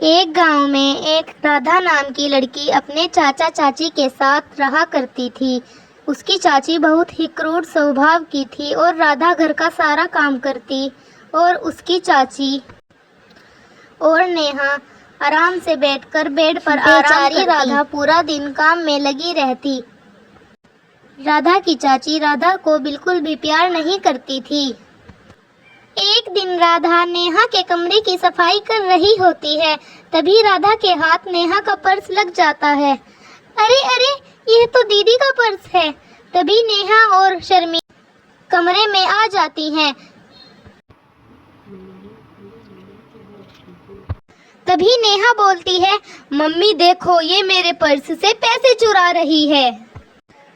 एक गांव में एक राधा नाम की लड़की अपने चाचा चाची के साथ रहा करती थी। उसकी चाची बहुत ही क्रूर स्वभाव की थी और राधा घर का सारा काम करती और उसकी चाची और नेहा आराम से बैठकर बेड पर आराम करती। राधा पूरा दिन काम में लगी रहती। राधा की चाची राधा को बिल्कुल भी प्यार नहीं करती थी। एक दिन राधा नेहा के कमरे की सफाई कर रही होती है। तभी राधा के हाथ नेहा का पर्स लग जाता है। अरे अरे, यह तो दीदी का पर्स है। तभी नेहा और शर्मी कमरे में आ जाती हैं। तभी नेहा बोलती है, मम्मी देखो, ये मेरे पर्स से पैसे चुरा रही है।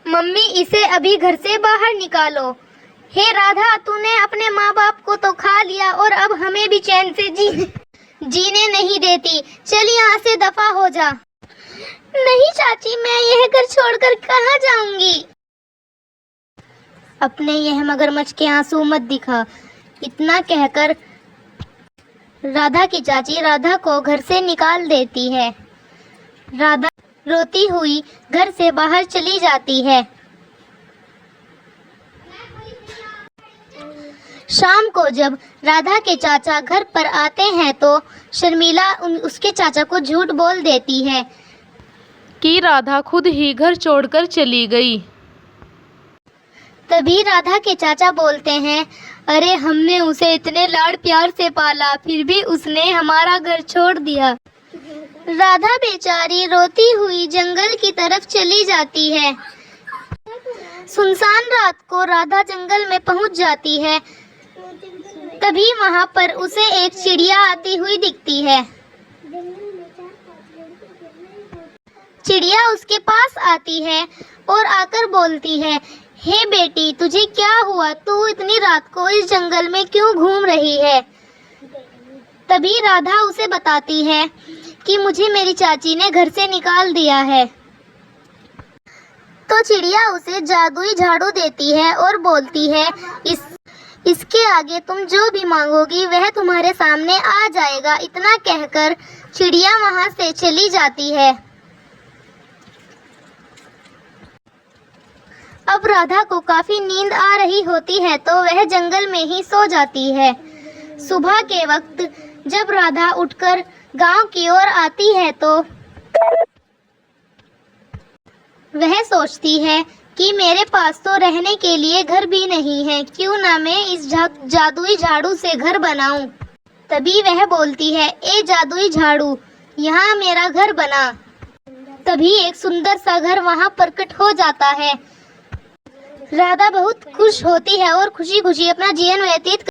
मम्मी, इसे अभी घर से बाहर निकालो। हे राधा, तूने अपने माँ बाप को तो खा लिया और अब हमें भी चैन से जीने नहीं देती। चल यहाँ से दफा हो जा। नहीं चाची, मैं यह घर छोड़कर कहाँ जाऊंगी। अपने यह मगरमच्छ के आंसू मत दिखा। इतना कहकर राधा की चाची राधा को घर से निकाल देती है। राधा रोती हुई घर से बाहर चली जाती है। शाम को जब राधा के चाचा घर पर आते हैं तो शर्मिला उसके चाचा को झूठ बोल देती है कि राधा खुद ही घर छोड़कर चली गई। तभी राधा के चाचा बोलते हैं, अरे हमने उसे इतने लाड़ प्यार से पाला, फिर भी उसने हमारा घर छोड़ दिया। राधा बेचारी रोती हुई जंगल की तरफ चली जाती है। सुनसान रात को राधा जंगल में पहुंच जाती है। तभी वहां पर उसे एक चिड़िया आती हुई दिखती है। चिड़िया उसके पास आती है और आकर बोलती है, हे बेटी, तुझे क्या हुआ? तू इतनी रात को इस जंगल में क्यों घूम रही है? तभी राधा उसे बताती है कि मुझे मेरी चाची ने घर से निकाल दिया है। तो चिड़िया उसे जादुई झाड़ू देती है और बोलती है, इसके आगे तुम जो भी मांगोगी वह तुम्हारे सामने आ जाएगा। इतना कहकर चिड़िया वहां से चली जाती है। अब राधा को काफी नींद आ रही होती है तो वह जंगल में ही सो जाती है। सुबह के वक्त जब राधा उठकर गांव की ओर आती है तो वह सोचती है कि मेरे पास तो रहने के लिए घर भी नहीं है, क्यों ना मैं इस जादुई झाड़ू से घर बनाऊं। तभी वह बोलती है, ए जादुई झाड़ू, यहाँ मेरा घर बना। तभी एक सुंदर सा घर वहाँ प्रकट हो जाता है। राधा बहुत खुश होती है और खुशी खुशी अपना जीवन व्यतीत